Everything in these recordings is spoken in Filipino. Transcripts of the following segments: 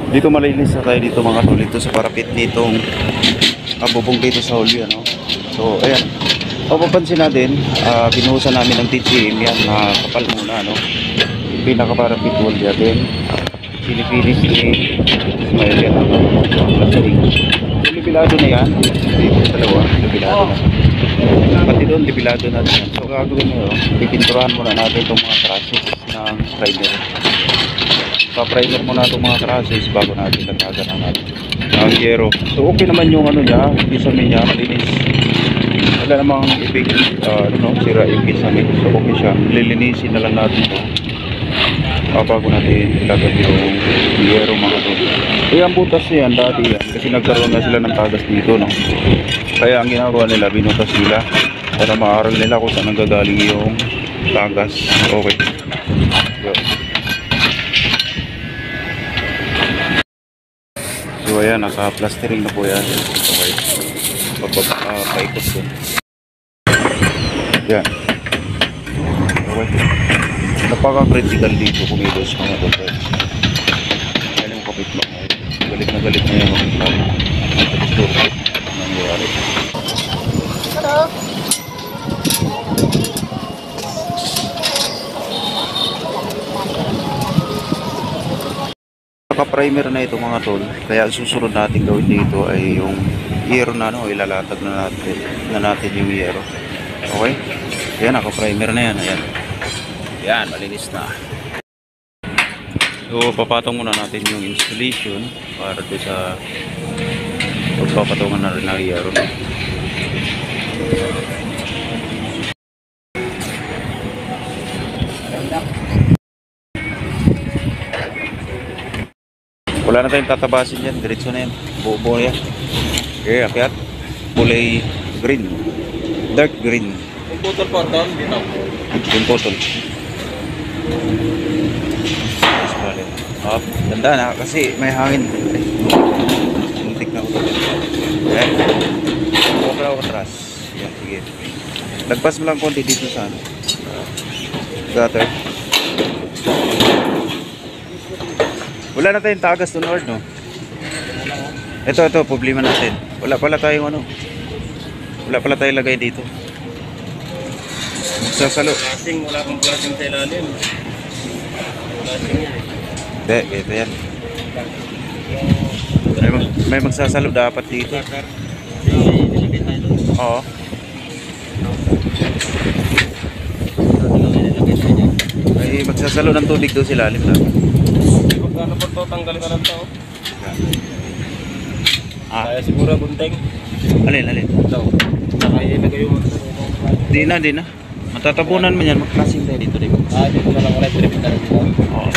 Dito malinis na tayo dito mga tol, dito sa parapit nitong bubong dito sa huli, ano. So ayan, mapapansin natin, binuhusan namin ng TGM yan na kapal muna, ano. Pinakaparapit wall natin, sinipinis ni Ismael yan, plastering. So libilado na yan, dito sa dalawa, libilado na. Pati doon, libilado na din. So gagawin nyo, pipinturahan muna natin itong mga trusses ng primer. Pa-primer muna itong mga trusses bago natin lagagan ang yero. So okay naman yung ano niya, kisame niya, malinis. Wala namang ibig, sira yung kisame. So okay siya, lilinisin na lang natin ito. Bago natin ilagay yung yero mga to. Eh ang butas niyan, dati yan, kasi nagkaroon na sila ng tagas dito, no? Kaya ang ginagawa nila, binutas nila para maaral nila kung saan nanggagaling yung tagas. Okay. So ayan, naka-plastering na po yan. Okay. Paikot ko. Yan. Okay. Napaka-critical dito kumilos mga doon. Ayan yung kapit lang. Galit na galit na yung kapit lang. Tapos nangyayari. Hello? Naka-primer na ito mga tol. Kaya susunod natin gawin dito ay yung yero na, no, ilalatag na natin yung yero. Okay? Ayan, naka-primer na yan. Ayan. Yan, malinis na. So papatong muna natin yung installation para doon sa pagpapatungan na rin ng yero. Wala na tayong tatabasin yan, diretso na yan, buo yan. Okay, akyat, kulay green, dark green. Yung putol po doon, dito. Yung putol. Up, ganda na kasi may hangin. Muntik na ako. Okay, okay ako atras. Yan, sige. Lagpas mo lang konti dito sa ano, gutter. Wala na tayong tagas to Lord, no? Ito, problema natin. Wala pala tayong ano. Wala pala tayong lagay dito. Magsasalo. Plasing, wala kang plasing sa ilalim. Plasing yan. Hindi, ito yan. May magsasalo dapat dito. Oo. May magsasalo ng tubig doon sila. Alim lang. Ano po ito? Tanggalin ka lang ito. Kaya siguro bunteng. Alin. Ito. Nakaiilagay yung... Di na. Matatabunan mo yan. Magklasing tayo dito. Dito na lang ulit. Repeat na rin dito. Oo.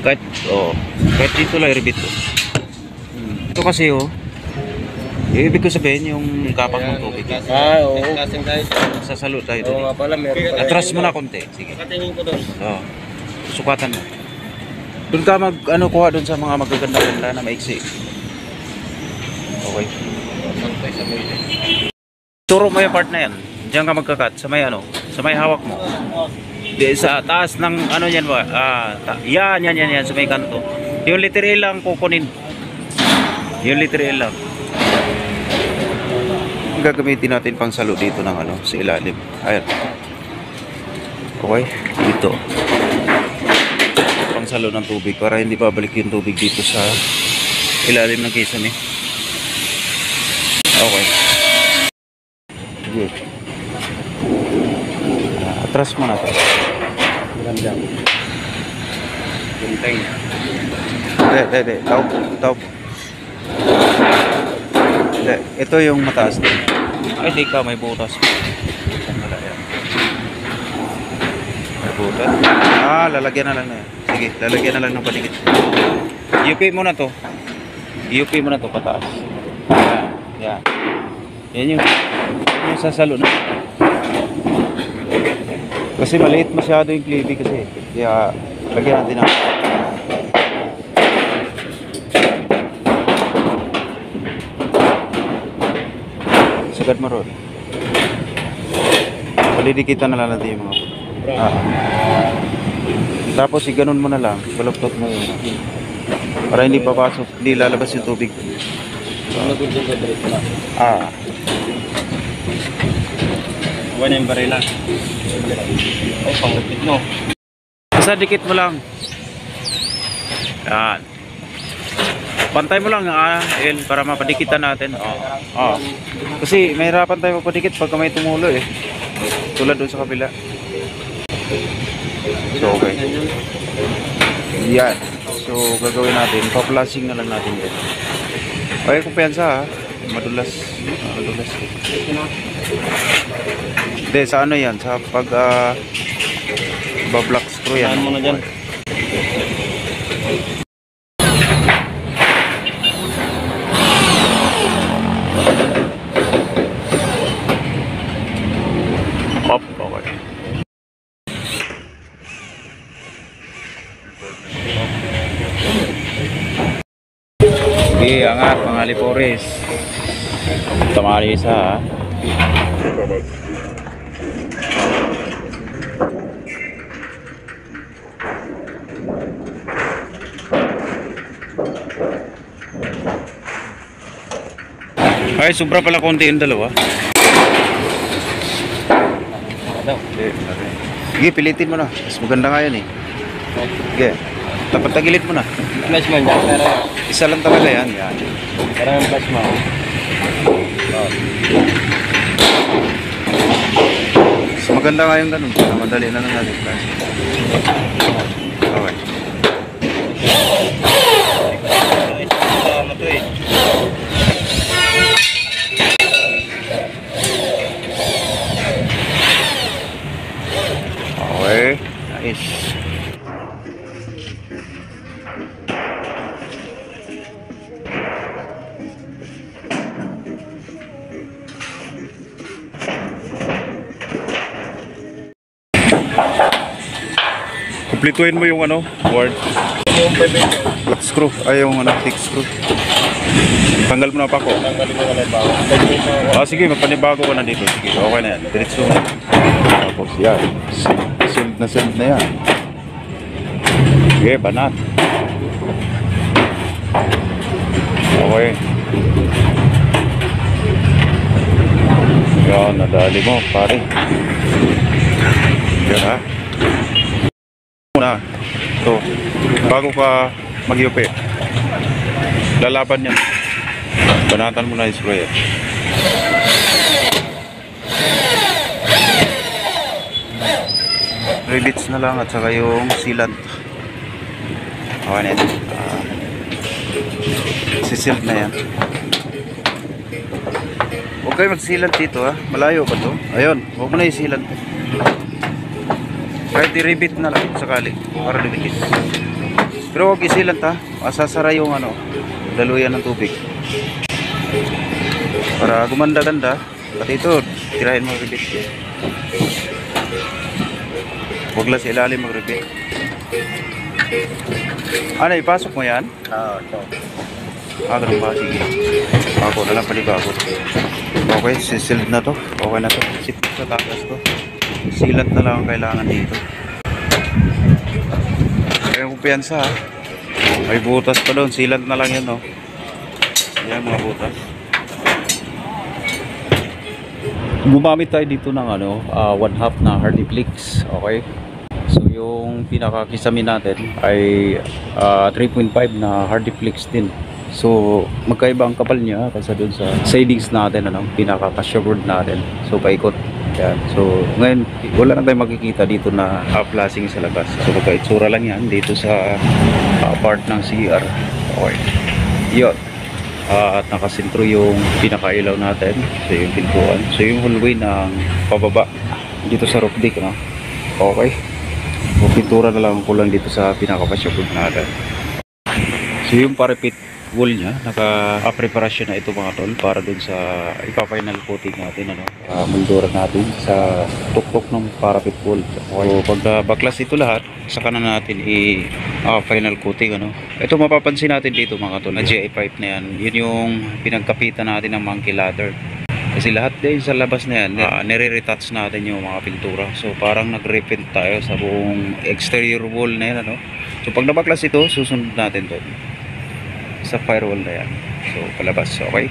Kahit dito lang i-repeat ko. Ito kasi ibig ko sabihin yung kapak ng tubig. Oo. Kasing tayo. Sasalo tayo Oo doon. nga pala. Meron pala. Atras mo na konti. Sige. Katingin ko doon. Oo. Sukatan mo. Doon ka kuha doon sa mga magaganda-ganda na maiksi. Okay. Turo mo yung part na yan. Diyan ka magkakat sa may sa may hawak mo. Di, sa taas ng ano yan ba? Yan sa may kanto. Yung letter L lang kukunin. Yung letter L lang. Gagamitin natin pang salo dito ng sa ilalim. Ayan. Okay, dito. Pang salo ng tubig para hindi babalik yung tubig dito sa ilalim ng kisame. Okay. Good. Atras mo na to. Ganda. Bunteng. Hindi. Tawag. Hindi. Ito yung mataas din. Ay, di ka. May butas. Wala yan. May butas. Lalagyan na lang na yan. Sige, lalagyan na lang ng paligid. UP mo na to. UP mo na to, pataas. Yan. Yan yung sasalo na. Kasi maliit masyado yung klibi kasi. Kaya lagyan natin na. Sagad mo ron. Palidikitan na lang natin yung mga Tapos iganon mo na lang. Baluktot mo yun. Para hindi papasok, hindi lalabas yung tubig. Malagod yung gabriel na. Ah, Huwag na yung barila. Ay, pang-repeat no. basta dikit mo lang. Yan. Pantay mo lang El, para mapadikitan natin. Oh. Kasi mahirapan tayo mapadikit pagka may tumulo eh. Tulad doon sa kabila. So okay. Yan. So gagawin natin, pa-flashing na lang natin yan. Okay, kumpiyansa ha. Madulas. Madulas. Hindi, sa ano yan? Sa pag ba-block screw yan. Saan mo na dyan? Up, okay. Sige, angat mga Lipores. Tamari isa ha. Ay, sobra pala konti yung dalawa. Sige, pilitin mo na. Mas maganda nga yan eh. Sige, dapat tagilid mo na. Flash man dyan, pero Isa lang talaga yan. Yan. parang flash man. Mas maganda nga yung ganun. Madali na lang natin. Okay. Ano to eh? Okay. Nice. Kumplituhin mo yung ano, board. Yung bebe, Flat screw. Ay, yung ano, thick screw. Tanggal mo na pa ko. tanggalin mo na lang ba? Sige, magpanibago ka na dito. Sige, okay na yan. Diretso na. Tapos yan. Sealed na yan. Sige, banat. Okay. Yan, nadali mo, pare. Yan ha. Muna. So, bago ka mag-iupi, lalaban yan. Banatan mo na yung sprayer. Rivets na lang at saka yung sealant. Okay na yan. Sisiled na yan. Huwag kayo mag-sealant dito ha. Malayo pa to. Ayun. Huwag mo na yung sealant. Kahit i-rivet na lang sakali. Para lumikit. Pero huwag i-sealant ha. Masasara yung ano, daluyan ng tubig. Para gumanda-ganda. Pati ito, tirahin mo rivet. Huwag lang sa ilalim mag-rivet. Ano, ipasok mo yan? Ito. Ganun ba? Sige. Bago na lang palibago. Okay, sisiled na to. Okay na to. Sit sa takas to. Sealant na lang ang kailangan dito. Kaya kumpiyansa ha. May butas pa doon. Sealant na lang yan no. Ayan mga butas. Gumamit tayo dito ng ano, 1/2 na Hardiplex. Okay. So yung pinakakisamin natin ay 3.5 na Hardiplex din. So magkaiba ang kapal niya kasi doon sa sidings natin, ano, pinaka-cashboard natin. So paikot. Yan. So ngayon wala na tayong makikita dito na flashing sa labas. So magkaitsura lang yan dito sa part ng CR. Okay. Yun. At nakasentro yung pinakailaw natin. So yung pintuan. So yung hallway ng pababa dito sa roof deck, no? Okay. So pintura na lang kulang dito sa pinaka-cashboard natin. So yung parapet wall niya, naka-preparasyon na ito mga tol para dun sa ipa-final coating natin, ano, moldura natin sa tuktok ng parapet wall. So pag baklas ito lahat, saka na natin i-final coating, ano. Ito mapapansin natin dito mga tol, na GI pipe na yan, yun yung pinagkapitan natin ng monkey ladder. Kasi lahat din sa labas na yan, nire-retouch natin yung mga pintura. So parang nag-repaint tayo sa buong exterior wall na yan, ano. So pag nabaklas ito, susunod natin doon sa firewall na yan. So palabas, okay?